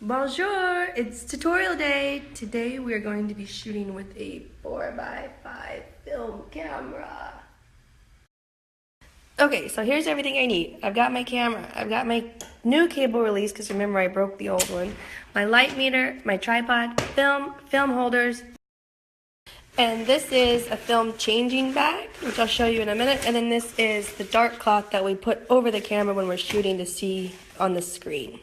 Bonjour, it's tutorial day. Today we are going to be shooting with a 4x5 film camera. Okay, so here's everything I need. I've got my camera, I've got my new cable release because remember I broke the old one, my light meter, my tripod, film holders, and this is a film changing bag, which I'll show you in a minute, and then this is the dark cloth that we put over the camera when we're shooting to see on the screen.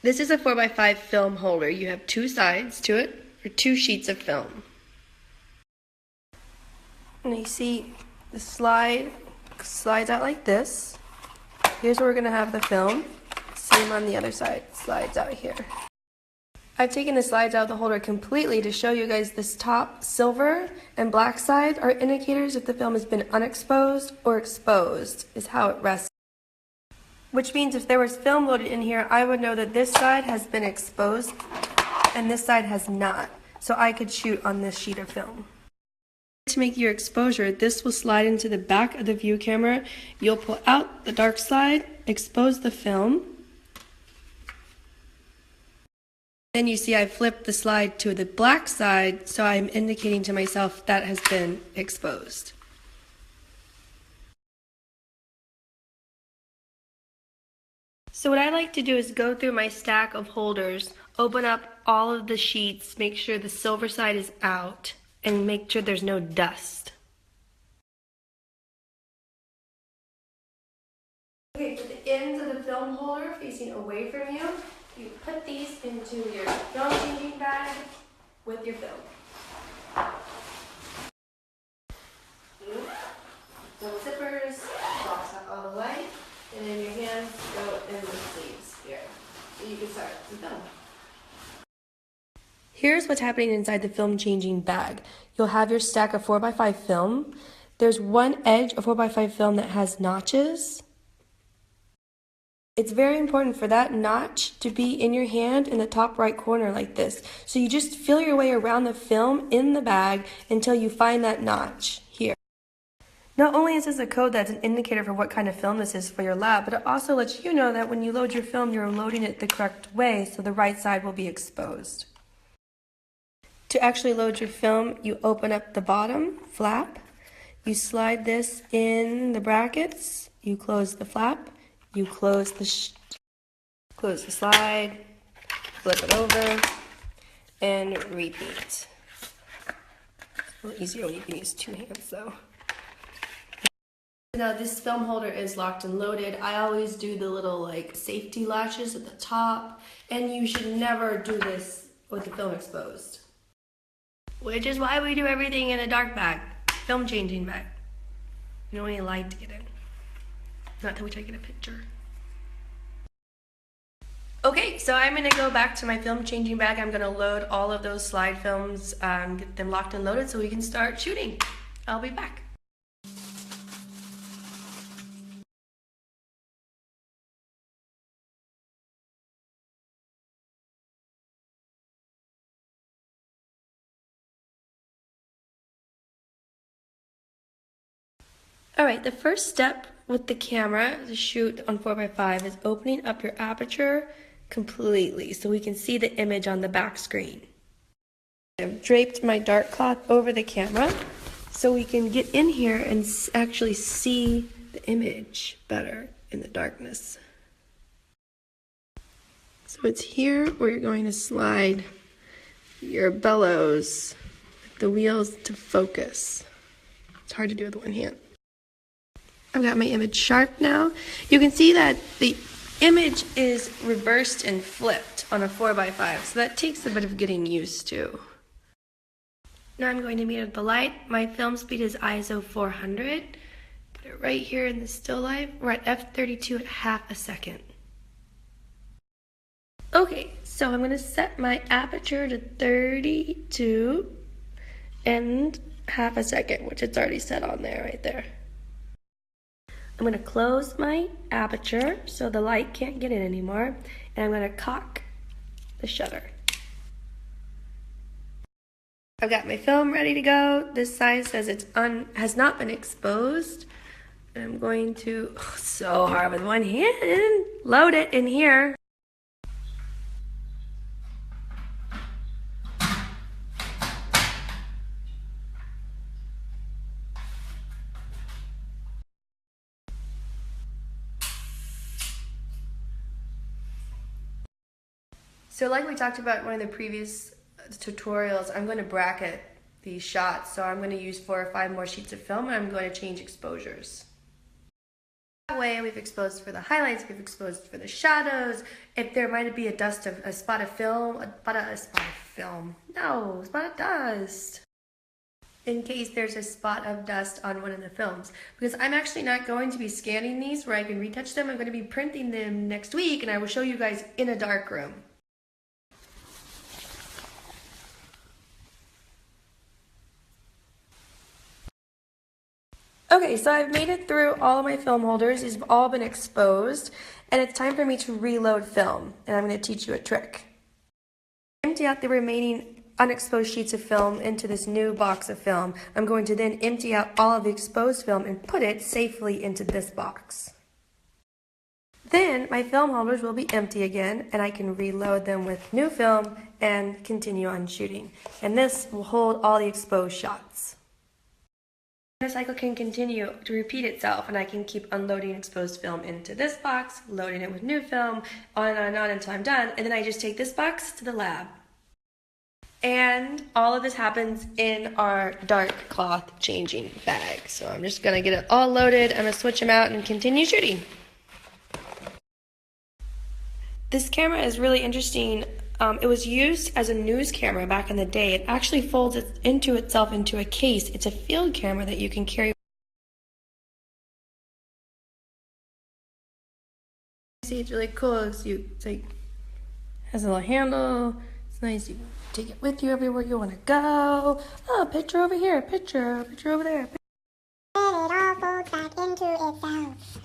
This is a 4x5 film holder. You have two sides to it, or two sheets of film. And you see the slides out like this. Here's where we're going to have the film. Same on the other side, slides out here. I've taken the slides out of the holder completely to show you guys this top silver and black side are indicators if the film has been unexposed or exposed, is how it rests. Which means if there was film loaded in here, I would know that this side has been exposed and this side has not. So I could shoot on this sheet of film. To make your exposure, this will slide into the back of the view camera. You'll pull out the dark slide, expose the film. Then you see I flipped the slide to the black side, so I'm indicating to myself that has been exposed. So what I like to do is go through my stack of holders, open up all of the sheets, make sure the silver side is out, and make sure there's no dust. Okay, put the ends of the film holder facing away from you. You put these into your film changing bag with your film. No zippers, box up all the way. And then your hands go in the sleeves here. So you can start the film. Here's what's happening inside the film changing bag. You'll have your stack of 4x5 film. There's one edge of 4x5 film that has notches. It's very important for that notch to be in your hand in the top right corner like this. So you just feel your way around the film in the bag until you find that notch here. Not only is this a code that's an indicator for what kind of film this is for your lab, but it also lets you know that when you load your film, you're loading it the correct way so the right side will be exposed. To actually load your film, you open up the bottom flap, you slide this in the brackets, you close the flap, you close the slide, flip it over, and repeat. It's a little easier when you can use two hands though. Now this film holder is locked and loaded. I always do the little safety latches at the top, and you should never do this with the film exposed. Which is why we do everything in a dark bag, film changing bag. You don't need light to get in. Not till we try to get a picture. Okay, so I'm gonna go back to my film changing bag. I'm gonna load all of those slide films, get them locked and loaded so we can start shooting. I'll be back. Alright, the first step with the camera to shoot on 4x5 is opening up your aperture completely so we can see the image on the back screen. I've draped my dark cloth over the camera so we can get in here and actually see the image better in the darkness. So it's here where you're going to slide your bellows, the wheels to focus. It's hard to do with one hand. I've got my image sharp now. You can see that the image is reversed and flipped on a 4x5, so that takes a bit of getting used to. Now I'm going to meter the light. My film speed is ISO 400. Put it right here in the still life. We're at f32 at half a second. Okay, so I'm going to set my aperture to 32 and half a second, which it's already set on there right there. I'm going to close my aperture so the light can't get in anymore, and I'm going to cock the shutter. I've got my film ready to go. This side says it has not been exposed. And I'm going to, so hard with one hand, load it in here. So like we talked about in one of the previous tutorials, I'm going to bracket these shots. So I'm going to use 4 or 5 more sheets of film and I'm going to change exposures. That way we've exposed for the highlights, we've exposed for the shadows. If there might be a spot of dust. In case there's a spot of dust on one of the films. Because I'm actually not going to be scanning these where I can retouch them. I'm going to be printing them next week and I will show you guys in a dark room. Okay, so I've made it through all of my film holders. These have all been exposed, and it's time for me to reload film, and I'm going to teach you a trick. Empty out the remaining unexposed sheets of film into this new box of film. I'm going to then empty out all of the exposed film and put it safely into this box. Then my film holders will be empty again, and I can reload them with new film and continue on shooting. And this will hold all the exposed shots. The cycle can continue to repeat itself, and I can keep unloading exposed film into this box, loading it with new film, on and on until I'm done, and then I just take this box to the lab. And all of this happens in our dark cloth changing bag. So I'm just gonna get it all loaded, I'm gonna switch them out and continue shooting. This camera is really interesting. It was used as a news camera back in the day. It actually folds itself into a case. It's a field camera that you can carry. See, it's really cool. It's like has a little handle. It's nice. You can take it with you everywhere you want to go. Oh, a picture over here. A picture over there. And it all folds back into itself.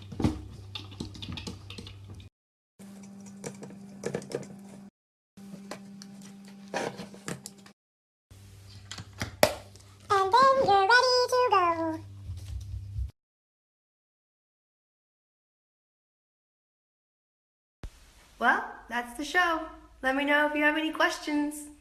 And then you're ready to go. Well, that's the show. Let me know if you have any questions.